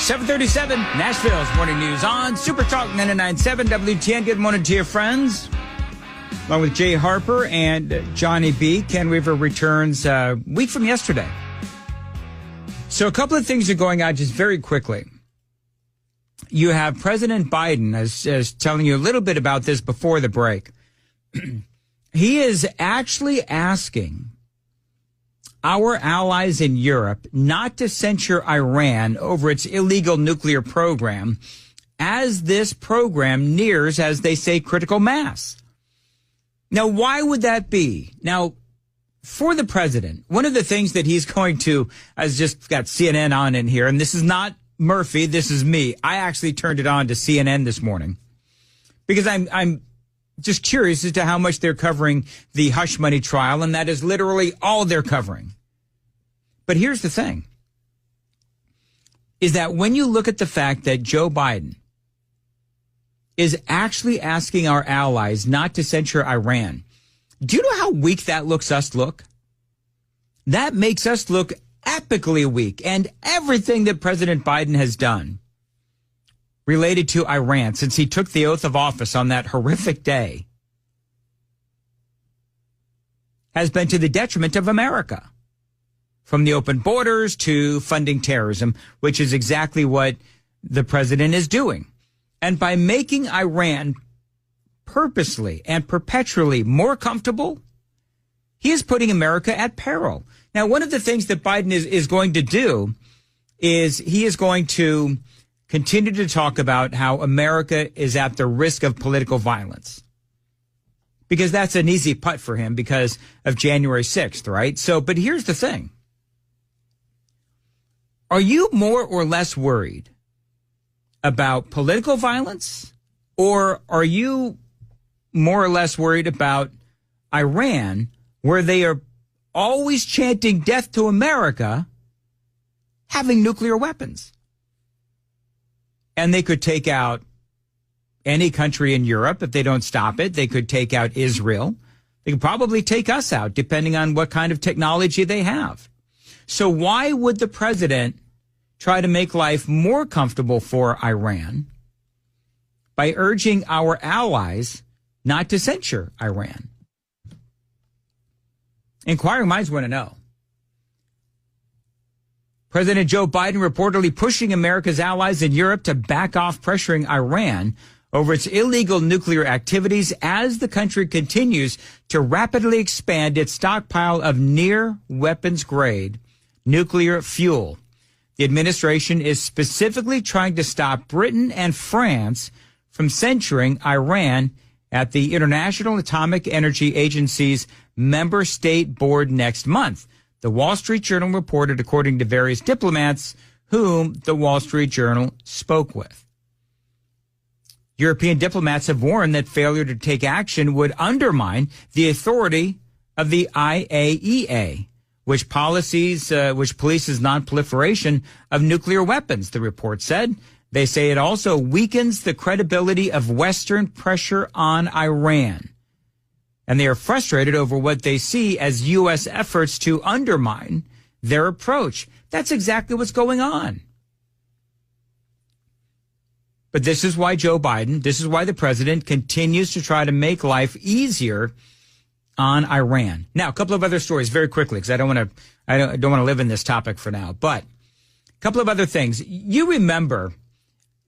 737, Nashville's Morning News on Super Talk 99.7 WTN. Good morning to your friends. Along with Jay Harper and Johnny B. Ken Weaver returns a week from yesterday. So a couple of things are going on just very quickly. You have President Biden, as telling you a little bit about this before the break. He is actually asking our allies in Europe not to censure Iran over its illegal nuclear program as this program nears, as they say, critical mass. Now, why would that be? Now, for the president, one of the things that he's going to, I just got CNN on in here, and this is not Murphy, this is me. I actually turned it on to CNN this morning because I'm just curious as to how much they're covering the hush money trial, and that is literally all they're covering. But here's the thing, is that when you look at the fact that Joe Biden is actually asking our allies not to censure Iran, do you know how weak that looks us look? That makes us look epically weak. And everything that President Biden has done related to Iran since he took the oath of office on that horrific day has been to the detriment of America. From the open borders to funding terrorism, which is exactly what the president is doing. And by making Iran purposely and perpetually more comfortable, he is putting America at peril. Now, one of the things that Biden is going to do is he is going to continue to talk about how America is at the risk of political violence. Because that's an easy putt for him because of January 6th, right? So, but here's the thing. Are you more or less worried about political violence, or are you more or less worried about Iran, where they are always chanting death to America, having nuclear weapons? And they could take out any country in Europe if they don't stop it. They could take out Israel. They could probably take us out, depending on what kind of technology they have. So why would the president try to make life more comfortable for Iran by urging our allies not to censure Iran? Inquiring minds want to know. President Joe Biden reportedly pushing America's allies in Europe to back off pressuring Iran over its illegal nuclear activities as the country continues to rapidly expand its stockpile of near weapons grade nuclear fuel. The administration is specifically trying to stop Britain and France from censuring Iran at the International Atomic Energy Agency's member state board next month. The Wall Street Journal reported, according to various diplomats whom the Wall Street Journal spoke with. European diplomats have warned that failure to take action would undermine the authority of the IAEA, which polices non-proliferation of nuclear weapons, the report said. They say it also weakens the credibility of Western pressure on Iran. And they are frustrated over what they see as U.S. efforts to undermine their approach. That's exactly what's going on. But this is why Joe Biden, this is why the president continues to try to make life easier on Iran. Now, a couple of other stories very quickly, because I don't want to live in this topic for now. But a couple of other things. You remember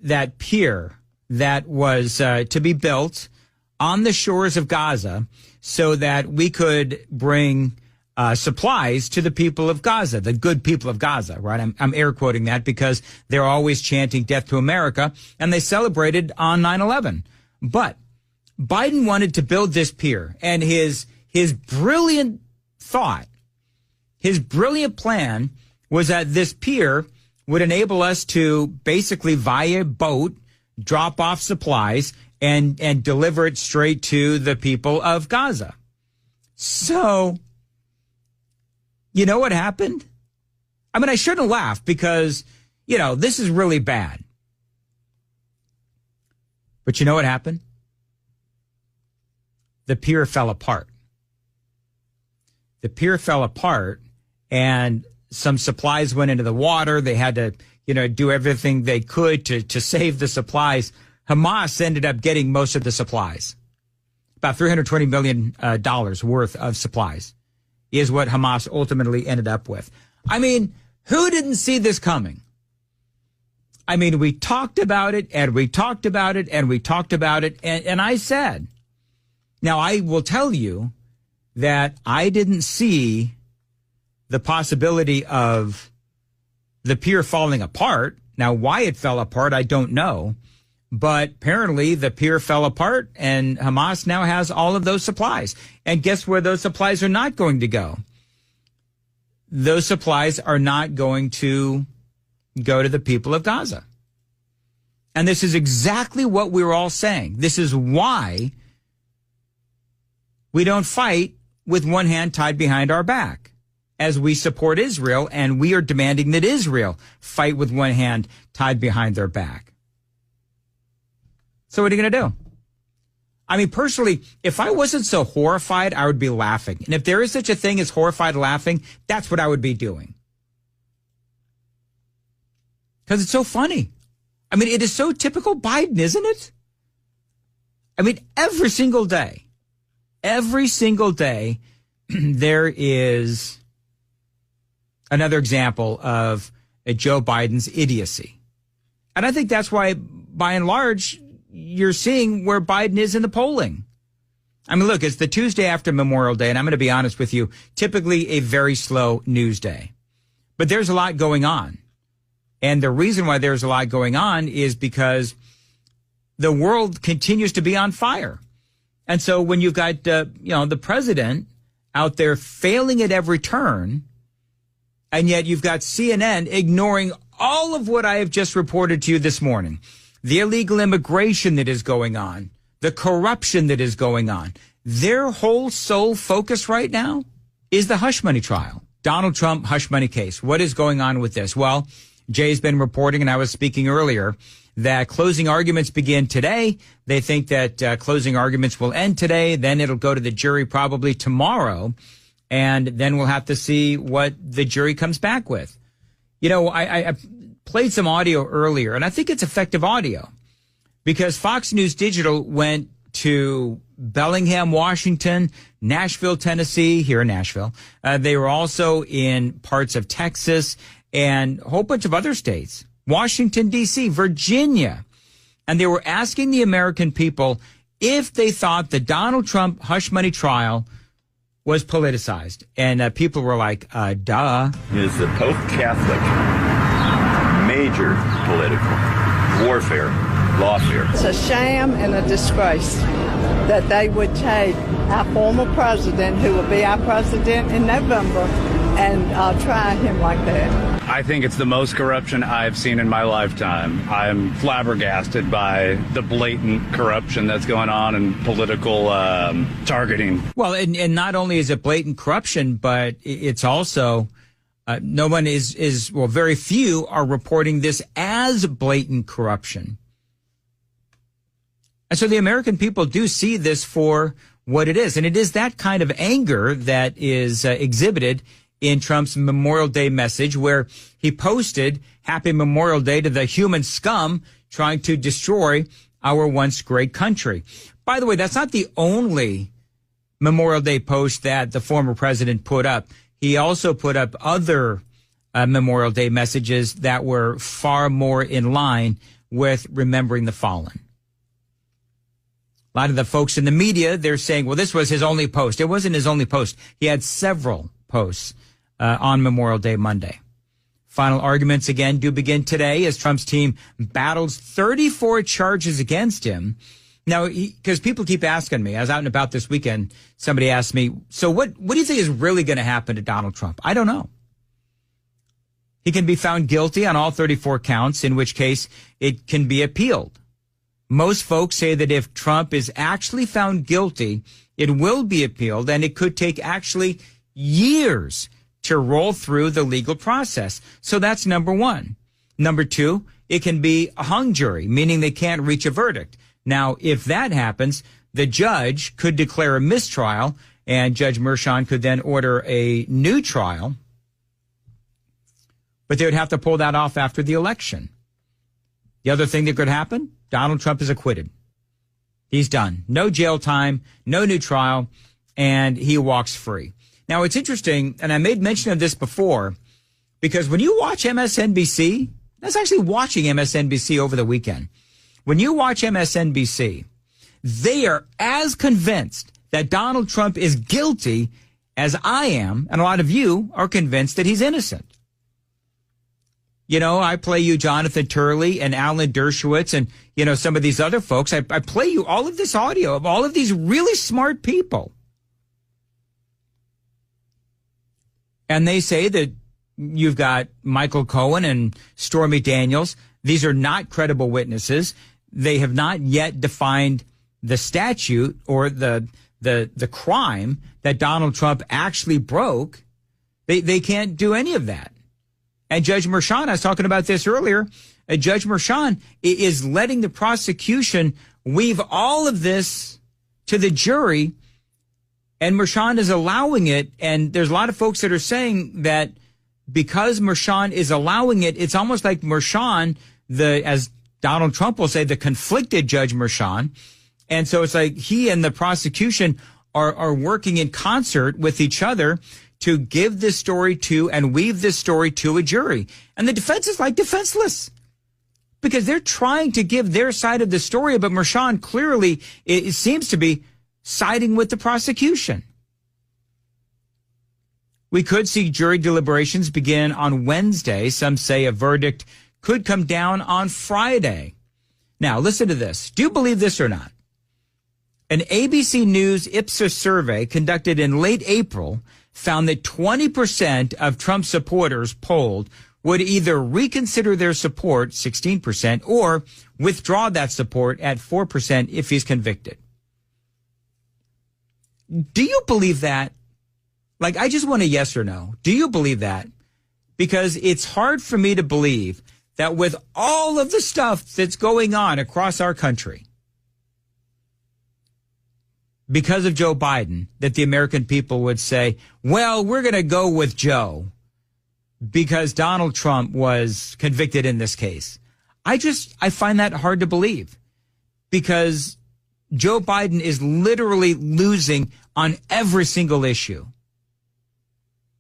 that pier that was to be built on the shores of Gaza so that we could bring supplies to the people of Gaza, the good people of Gaza, right? I'm air quoting that because they're always chanting death to America, and they celebrated on 9/11. But Biden wanted to build this pier, and his brilliant thought, his brilliant plan was that this pier would enable us to basically via boat drop off supplies and deliver it straight to the people of Gaza. So, you know what happened? I mean, I shouldn't laugh because, this is really bad. But you know what happened? The pier fell apart. The pier fell apart and some supplies went into the water. They had to, do everything they could to save the supplies. Hamas ended up getting most of the supplies. About $320 million worth of supplies is what Hamas ultimately ended up with. I mean, who didn't see this coming? I mean, we talked about it and we talked about it and we talked about it. And I said, now I will tell you that I didn't see the possibility of the pier falling apart. Now, why it fell apart, I don't know. But apparently the pier fell apart and Hamas now has all of those supplies. And guess where those supplies are not going to go? Those supplies are not going to go to the people of Gaza. And this is exactly what we were all saying. This is why we don't fight with one hand tied behind our back as we support Israel, and we are demanding that Israel fight with one hand tied behind their back. So what are you going to do? I mean, personally, if I wasn't so horrified, I would be laughing. And if there is such a thing as horrified laughing, that's what I would be doing. Because it's so funny. I mean, it is so typical Biden, isn't it? I mean, every single day, there is another example of Joe Biden's idiocy. And I think that's why, by and large, you're seeing where Biden is in the polling. I mean, look, it's the Tuesday after Memorial Day, and I'm going to be honest with you, typically a very slow news day. But there's a lot going on. And the reason why there's a lot going on is because the world continues to be on fire. And so when you've got, the president out there failing at every turn, and yet you've got CNN ignoring all of what I have just reported to you this morning, the illegal immigration that is going on, the corruption that is going on, their whole sole focus right now is the hush money trial. Donald Trump hush money case. What is going on with this? Well, Jay's been reporting, and I was speaking earlier, that closing arguments begin today. They think that closing arguments will end today. Then it'll go to the jury probably tomorrow. And then we'll have to see what the jury comes back with. I played some audio earlier, and I think it's effective audio because Fox News Digital went to Bellingham, Washington, Nashville, Tennessee, here in Nashville. They were also in parts of Texas and a whole bunch of other states, Washington, D.C., Virginia. And they were asking the American people if they thought the Donald Trump hush money trial was politicized. And people were like, duh. Is the Pope Catholic major political warfare, lawfare? It's a sham and a disgrace that they would take our former president, who will be our president in November, and try him like that. I think it's the most corruption I've seen in my lifetime. I'm flabbergasted by the blatant corruption that's going on and political targeting. Well, and not only is it blatant corruption, but it's also no one very few are reporting this as blatant corruption. And so the American people do see this for what it is. And it is that kind of anger that is exhibited in Trump's Memorial Day message, where he posted Happy Memorial Day to the human scum trying to destroy our once great country. By the way, that's not the only Memorial Day post that the former president put up. He also put up other Memorial Day messages that were far more in line with remembering the fallen. A lot of the folks in the media, they're saying, well, this was his only post. It wasn't his only post. He had several posts on Memorial Day Monday. Final arguments again do begin today as Trump's team battles 34 charges against him. Now, because people keep asking me, I was out and about this weekend, somebody asked me, so what do you think is really going to happen to Donald Trump? I don't know. He can be found guilty on all 34 counts, in which case it can be appealed. Most folks say that if Trump is actually found guilty, it will be appealed, and it could take actually years to roll through the legal process. So that's number one. Number two, it can be a hung jury, meaning they can't reach a verdict. Now, if that happens, the judge could declare a mistrial, and Judge Mershon could then order a new trial, but they would have to pull that off after the election. The other thing that could happen, Donald Trump is acquitted. He's done. No jail time, no new trial, and he walks free. Now, it's interesting, and I made mention of this before, because when you watch MSNBC, I was actually watching MSNBC over the weekend. When you watch MSNBC, they are as convinced that Donald Trump is guilty as I am, and a lot of you are convinced that he's innocent. You know, I play you Jonathan Turley and Alan Dershowitz and, you know, some of these other folks. I play you all of this audio of all of these really smart people. And they say that you've got Michael Cohen and Stormy Daniels. These are not credible witnesses. They have not yet defined the statute or the crime that Donald Trump actually broke. They can't do any of that. And Judge Merchan, I was talking about this earlier, Judge Merchan is letting the prosecution weave all of this to the jury, and Merchan is allowing it. And there's a lot of folks that are saying that because Merchan is allowing it, it's almost like Merchan, as Donald Trump will say, the conflicted Judge Merchan. And so it's like he and the prosecution are working in concert with each other to give this story to and weave this story to a jury. And the defense is like defenseless because they're trying to give their side of the story. But Merchan clearly, it seems to be siding with the prosecution. We could see jury deliberations begin on Wednesday. Some say a verdict could come down on Friday. Now, listen to this. Do you believe this or not? An ABC News Ipsos survey conducted in late April found that 20% of Trump supporters polled would either reconsider their support, 16%, or withdraw that support at 4% if he's convicted. Do you believe that? Like, I just want a yes or no. Do you believe that? Because it's hard for me to believe that with all of the stuff that's going on across our country, because of Joe Biden, that the American people would say, well, we're going to go with Joe because Donald Trump was convicted in this case. I find that hard to believe because Joe Biden is literally losing on every single issue.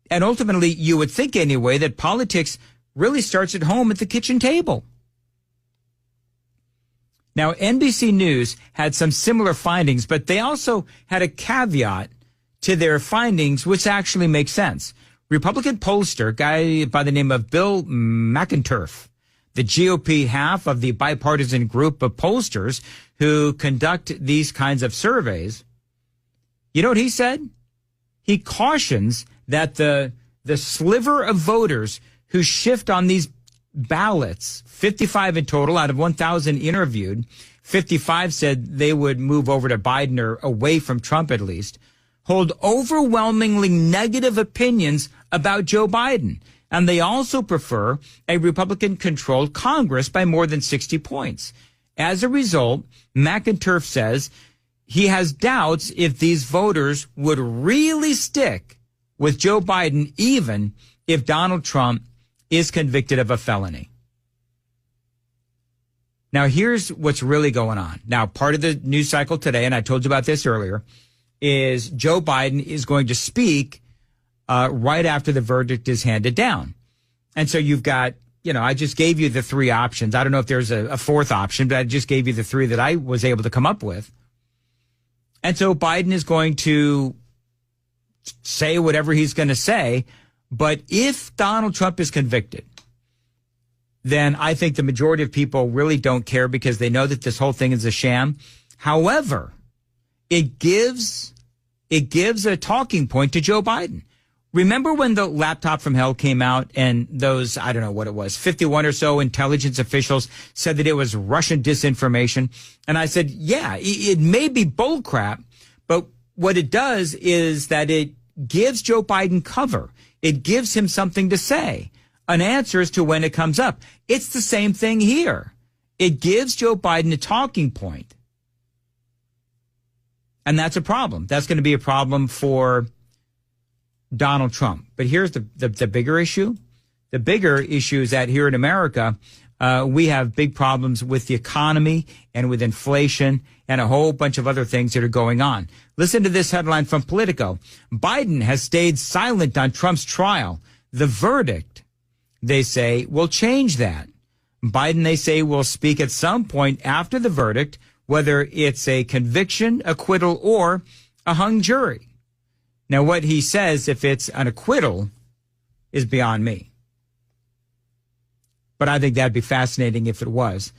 And ultimately, you would think anyway that politics really starts at home at the kitchen table. Now, NBC News had some similar findings, but they also had a caveat to their findings, which actually makes sense. Republican pollster, guy by the name of Bill McInturf, the GOP half of the bipartisan group of pollsters who conduct these kinds of surveys, you know what he said? He cautions that the sliver of voters who shift on these ballots, 55 in total out of 1,000 interviewed, 55 said they would move over to Biden or away from Trump at least, hold overwhelmingly negative opinions about Joe Biden. And they also prefer a Republican-controlled Congress by more than 60 points. As a result, McInturf says he has doubts if these voters would really stick with Joe Biden, even if Donald Trump is convicted of a felony. Now, here's what's really going on. Now, part of the news cycle today, and I told you about this earlier, is Joe Biden is going to speak right after the verdict is handed down. And so you've got, you know, I just gave you the three options. I don't know if there's a fourth option, but I just gave you the three that I was able to come up with. And so Biden is going to say whatever he's going to say. But if Donald Trump is convicted, then I think the majority of people really don't care because they know that this whole thing is a sham. However, it gives a talking point to Joe Biden. Remember when the laptop from hell came out and those, I don't know what it was, 51 or so intelligence officials said that it was Russian disinformation? And I said, yeah, it may be bullcrap, but what it does is that it gives Joe Biden cover. It gives him something to say, an answer as to when it comes up. It's the same thing here. It gives Joe Biden a talking point. And that's a problem. That's going to be a problem for Donald Trump. But here's the bigger issue. The bigger issue is that here in America, we have big problems with the economy and with inflation and a whole bunch of other things that are going on. Listen to this headline from Politico. Biden has stayed silent on Trump's trial. The verdict, they say, will change that. Biden, they say, will speak at some point after the verdict, whether it's a conviction, acquittal, or a hung jury. Now, what he says, if it's an acquittal, is beyond me. But I think that'd be fascinating if it was.